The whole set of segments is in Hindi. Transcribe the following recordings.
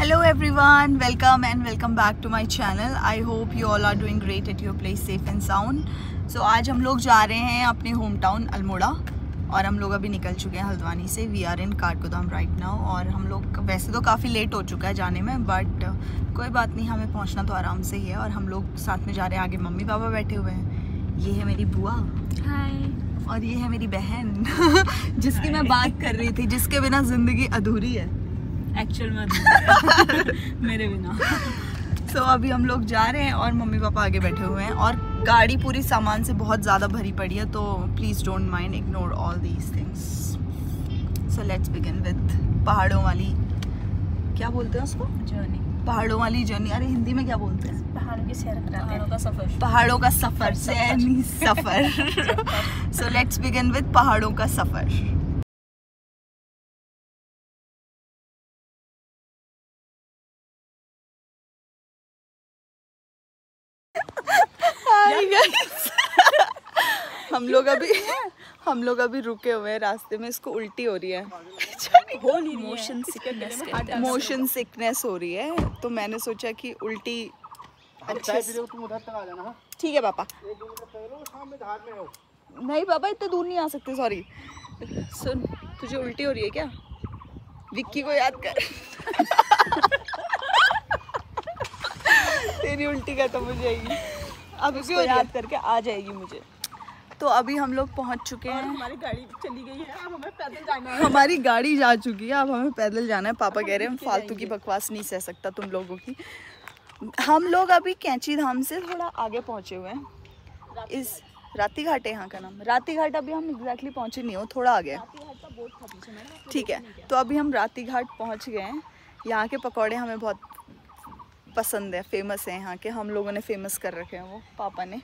Hello everyone, welcome and welcome back to my channel. I hope you all are doing great at your place, safe and sound. So आज हम लोग जा रहे हैं अपने होम टाउन अल्मोड़ा और हम लोग अभी निकल चुके हैं हल्द्वानी से. We are in Kathgodam right now. और हम लोग वैसे तो काफ़ी लेट हो चुका है जाने में, बट कोई बात नहीं, हमें पहुंचना तो आराम से ही है. और हम लोग साथ में जा रहे हैं. आगे मम्मी पापा बैठे हुए हैं. ये है मेरी बुआ, हाय, और ये है मेरी बहन जिसकी मैं बात कर रही थी, जिसके बिना ज़िंदगी अधूरी है एक्चुअल में मेरे बिना. तो अभी हम लोग जा रहे हैं और मम्मी पापा आगे बैठे हुए हैं और गाड़ी पूरी सामान से बहुत ज़्यादा भरी पड़ी है, तो please don't mind, ignore all these things. So let's begin with पहाड़ों वाली, क्या बोलते हैं उसको, जर्नी. पहाड़ों वाली जर्नी. अरे हिंदी में क्या बोलते हैं? पहाड़ों की सैर कराते हैं. पहाड़ों का सफर. पहाड़ों का सफ़र, सैनी सफ़र. सो लेट्स बिगिन विद पहाड़ों का सफ़र. हम लोग अभी रुके हुए हैं रास्ते में. इसको उल्टी हो रही है, मोशन सिकनेस हो रही है. तो मैंने सोचा कि उल्टी अच्छे से. ठीक है पापा. नहीं पापा, इतने दूर नहीं आ सकते, सॉरी. सुन, तुझे उल्टी हो रही है क्या? विक्की को याद कर. तेरी उल्टी खत्म हो जाएगी. अब उसको याद करके आ जाएगी मुझे. तो अभी हम लोग पहुंच चुके हैं. हमारी गाड़ी चली गई है, अब हमें पैदल जाना है. हमारी गाड़ी जा चुकी है, अब हमें पैदल जाना है. पापा कह रहे हैं फालतू की बकवास नहीं सह सकता तुम लोगों की. हम लोग अभी कैंची धाम से थोड़ा आगे पहुंचे हुए हैं. इस राती घाट है यहाँ का नाम. राती घाट अभी हम एग्जैक्टली पहुंचे नहीं हो, थोड़ा आगे. ठीक है, तो अभी हम राती घाट पहुँच गए हैं. यहाँ के पकौड़े हमें बहुत पसंद है, फेमस है यहाँ के. हम लोगों ने फेमस कर रखे हैं वो, पापा ने.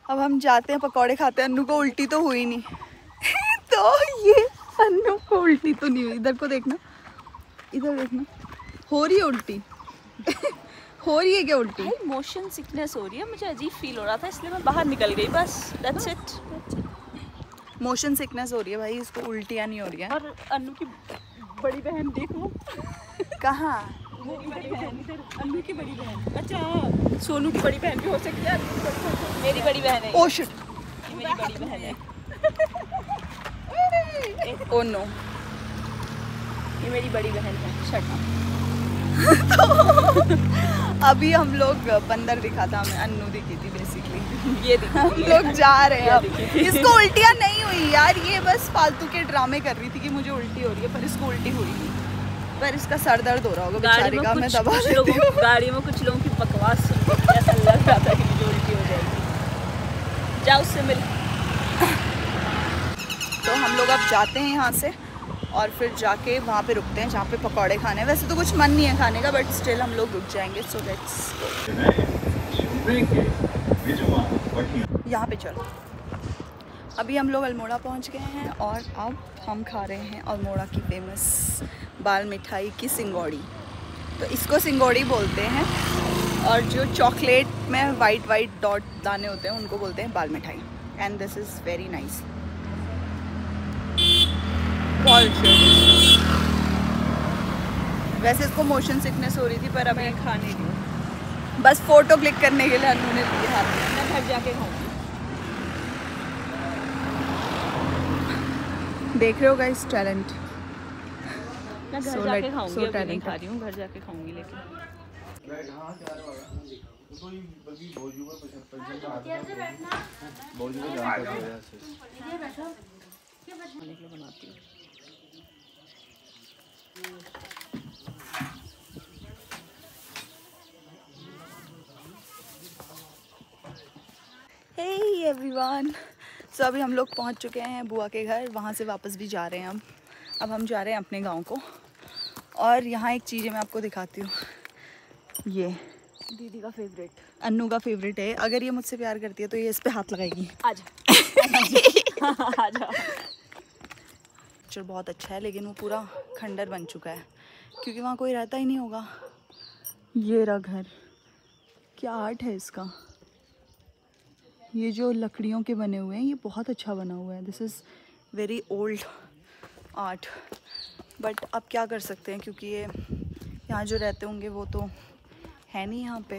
अब हम जाते हैं, पकौड़े खाते हैं. अन्नू को उल्टी तो हुई नहीं. तो ये अन्नू को उल्टी तो नहीं हुई. इधर को देखना, इधर देखना, हो रही है उल्टी. हो रही है क्या उल्टी? मोशन सिकनेस हो रही है, मुझे अजीब फील हो रहा था, इसलिए मैं बाहर निकल गई बस. That's it. मोशन सिकनेस हो रही है भाई, इसको उल्टियाँ नहीं हो रही है. और अन्नू की बड़ी बहन देखो. कहाँ? अन्नू की बड़ी बहन. अच्छा, सोनू की बड़ी बहन भी हो सकती है. मेरी बड़ी बहन है. ओह शिट, ये मेरी बड़ी बहन है. ओह नो, ये मेरी बड़ी बहन है. Shut up. तो अभी हम लोग बंदर दिखा था हमें, अन्नू दिखी थी बेसिकली. ये दिखा. हम लोग जा रहे हैं अब. इसको उल्टियाँ नहीं हुई यार, ये बस फालतू के ड्रामे कर रही थी कि मुझे उल्टी हो रही है, पर इसको उल्टी हुई नहीं. पर इसका सर दर्द हो रहा होगा बेचारे का. मैं दबा लेती हूँ. गाड़ी में कुछ लोगों की बकवास सुन के ऐसा लग रहा था कि मुझे उल्टी हो जाएगी. जाओ उससे मिल. तो हम लोग अब जाते हैं यहाँ से और फिर जाके वहाँ पे रुकते हैं जहाँ पे पकौड़े खाने हैं. वैसे तो कुछ मन नहीं है खाने का, बट स्टिल हम लोग रुक जाएंगे. सो लेट्स यहाँ पे चलो. अभी हम लोग अल्मोड़ा पहुँच गए हैं और अब हम खा रहे हैं अल्मोड़ा की फेमस बाल मिठाई की सिंगौड़ी. तो इसको सिंगौड़ी बोलते हैं, और जो चॉकलेट में वाइट वाइट डॉट दाने होते हैं उनको बोलते हैं बाल मिठाई. And this is very nice. वैसे इसको मोशन सिकनेस हो रही थी, पर अभी खाने की बस फोटो क्लिक करने के लिए अन्नू ने लिए हाथ में. मैं घर जाके खाऊंगी. देख रहे हो गाइस, टैलेंट. मैं घर जाके खाऊंगी. अभी नहीं खा रही हूँ, घर जाके खाऊंगी. लेकिन बनाती हूँ. Hey everyone. सो अभी हम लोग पहुंच चुके हैं बुआ के घर. वहाँ से वापस भी जा रहे हैं. अब हम जा रहे हैं अपने गांव को. और यहाँ एक चीज़ मैं आपको दिखाती हूँ. ये दीदी का फेवरेट, अन्नू का फेवरेट है. अगर ये मुझसे प्यार करती है तो ये इस पे हाथ लगाएगी. आजा. आजा. पिक्चर बहुत अच्छा है, लेकिन वो पूरा खंडर बन चुका है क्योंकि वहाँ कोई रहता ही नहीं होगा. ये रहा घर. क्या आर्ट है इसका. ये जो लकड़ियों के बने हुए हैं, ये बहुत अच्छा बना हुआ है. This is very old art. But अब क्या कर सकते हैं, क्योंकि ये यहाँ जो रहते होंगे वो तो है नहीं यहाँ पे,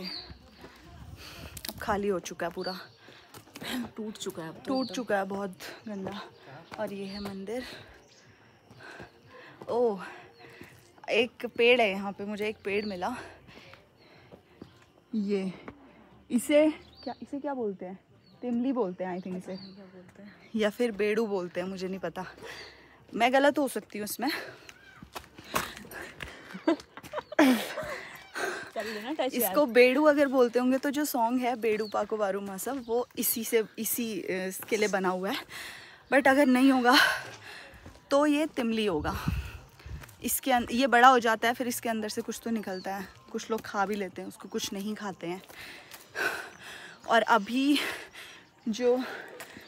अब खाली हो चुका है पूरा, टूट चुका है, टूट चुका है, बहुत गंदा। और ये है मंदिर। ओह, एक पेड़ है यहाँ पे, मुझे एक पेड़ मिला। ये इसे क्या बोलते हैं? तिमली बोलते हैं आई थिंक इसे, क्या बोलते हैं, या फिर बेड़ू बोलते हैं, मुझे नहीं पता, मैं गलत हो सकती हूँ इसमें। चल लेना टच यार। इसको बेड़ू अगर बोलते होंगे तो जो सॉन्ग है बेड़ू पाको बारू मासा, वो इसी के लिए बना हुआ है। बट अगर नहीं होगा तो ये तिमली होगा। इसके ये बड़ा हो जाता है, फिर इसके अंदर से कुछ तो निकलता है, कुछ लोग खा भी लेते हैं उसको, कुछ नहीं खाते हैं। और अभी जो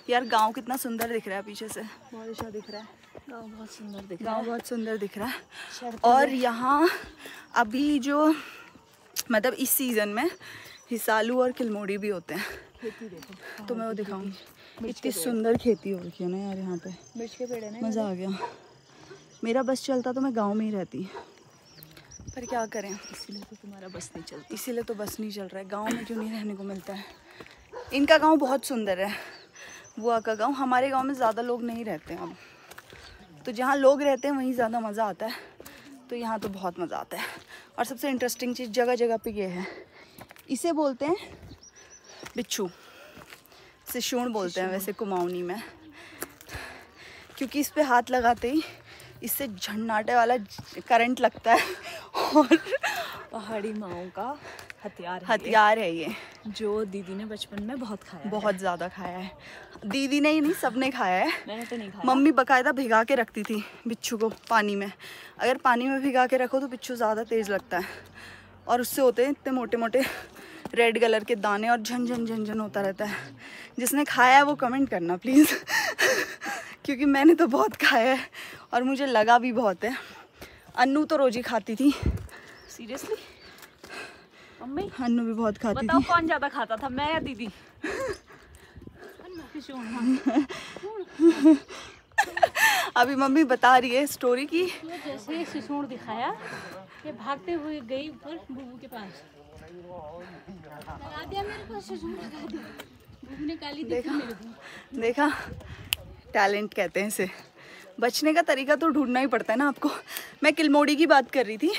यार गांव कितना सुंदर दिख रहा है पीछे से, बहुत अच्छा दिख रहा है गाँव, बहुत सुंदर दिख रहा है, गांव बहुत सुंदर दिख रहा है। शहर और यहाँ अभी जो मतलब इस सीज़न में हिसालू और किलमोड़ी भी होते हैं, खेती देखो, तो मैं वो दिखाऊंगी। इतनी सुंदर खेती हो रखी है ना यार यहाँ पे, मिर्च के पेड़ है ना, मज़ा आ गया। मेरा बस चलता तो मैं गांव में ही रहती, पर क्या करें, इसीलिए तो तुम्हारा बस नहीं चलती। इसीलिए तो बस नहीं चल रहा है। गांव में क्यों नहीं रहने को मिलता है? इनका गांव बहुत सुंदर है, बुआ का गांव। हमारे गांव में ज़्यादा लोग नहीं रहते हैं अब, तो जहाँ लोग रहते हैं वहीं ज़्यादा मज़ा आता है, तो यहाँ तो बहुत मज़ा आता है। और सबसे इंटरेस्टिंग चीज़ जगह जगह पे ये है, इसे बोलते हैं बिच्छू, सिशूण बोलते हैं वैसे कुमाऊनी में, क्योंकि इस पे हाथ लगाते ही इससे झन्नाटे वाला करंट लगता है। और पहाड़ी माओं का हथियार है ये, जो दीदी ने बचपन में बहुत खाया, बहुत ज़्यादा खाया है। दीदी ने ही नहीं, सबने खाया है। मैंने तो नहीं खाया। मम्मी बकायदा भिगा के रखती थी बिच्छू को पानी में। अगर पानी में भिगा के रखो तो बिच्छू ज़्यादा तेज़ लगता है, और उससे होते हैं इतने मोटे मोटे रेड कलर के दाने, और झन झन झन झन होता रहता है। जिसने खाया है वो कमेंट करना प्लीज़ क्योंकि मैंने तो बहुत खाया है और मुझे लगा भी बहुत है। अन्नू तो रोज ही खाती थी। सीरियसली? मम्मी अन्नू भी बहुत खाती बताओ थी। कौन ज़्यादा खाता था, मैं या दीदी? अभी मम्मी बता रही है स्टोरी की। तो जैसे सिसोड़ दिखाया कि भागते हुए गई ऊपर बुबू के पास, लगा दिया मेरे को सिसोड़, लगा दिया बुबू ने, काली देखा मेरे को। देखा, टैलेंट कहते हैं इसे। बचने का तरीका तो ढूंढना ही पड़ता है ना आपको। मैं किलमोड़ी की बात कर रही थी।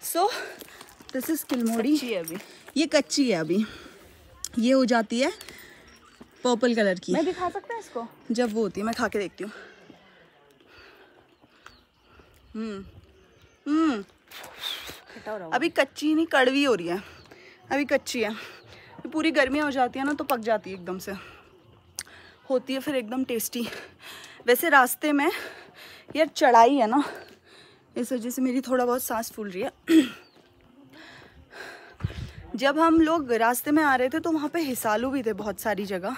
सो दिस इज किलमोड़ी। अभी ये कच्ची है, अभी ये हो जाती है पर्पल कलर की। मैं भी खा सकता है इसको? जब वो होती है, मैं खा के देखती हूँ। खट्टा हो रहा अभी कच्ची नहीं, कड़वी हो रही है, अभी कच्ची है। पूरी गर्मियाँ हो जाती है ना तो पक जाती है एकदम से, होती है फिर एकदम टेस्टी। वैसे रास्ते में यार चढ़ाई है ना, इस वजह से मेरी थोड़ा बहुत सांस फूल रही है। जब हम लोग रास्ते में आ रहे थे तो वहाँ पे हिसालू भी थे बहुत सारी जगह।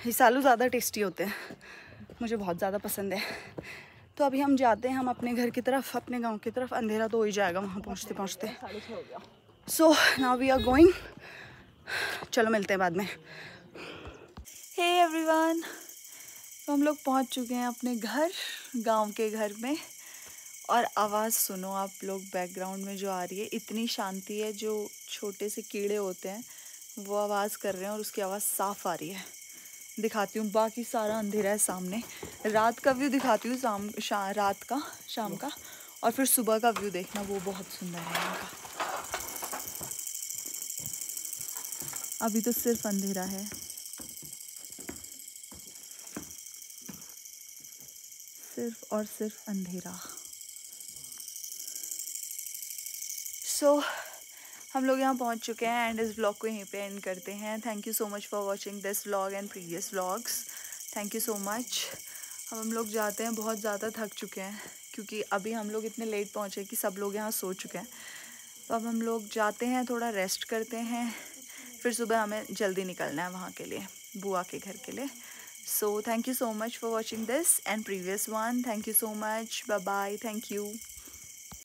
हिसालू ज़्यादा टेस्टी होते हैं, मुझे बहुत ज़्यादा पसंद है। तो अभी हम जाते हैं, हम अपने घर की तरफ, अपने गांव की तरफ। अंधेरा तो हो ही जाएगा वहाँ पहुँचते पहुँचते। So now we are going. चलो मिलते हैं बाद में। हे एवरीवन, तो हम लोग पहुँच चुके हैं अपने घर, गांव के घर में। और आवाज़ सुनो आप लोग, बैकग्राउंड में जो आ रही है, इतनी शांति है। जो छोटे से कीड़े होते हैं वो आवाज़ कर रहे हैं और उसकी आवाज़ साफ़ आ रही है। दिखाती हूँ, बाकी सारा अंधेरा है सामने। रात का व्यू दिखाती हूँ, रात का, शाम का, और फिर सुबह का व्यू देखना, वो बहुत सुंदर है यहाँ का। अभी तो सिर्फ अंधेरा है, सिर्फ और सिर्फ अंधेरा। सो हम लोग यहाँ पहुँच चुके हैं एंड इस व्लॉग को यहीं पे एंड करते हैं। Thank you so much for watching this vlog and previous vlogs. Thank you so much. अब हम लोग जाते हैं, बहुत ज़्यादा थक चुके हैं क्योंकि अभी हम लोग इतने लेट पहुँचे कि सब लोग यहाँ सो चुके हैं। तो अब हम लोग जाते हैं, थोड़ा रेस्ट करते हैं, फिर सुबह हमें जल्दी निकलना है वहाँ के लिए, बुआ के घर के लिए। So thank you so much for watching this and previous one. Thank you so much. Bye bye. Thank you.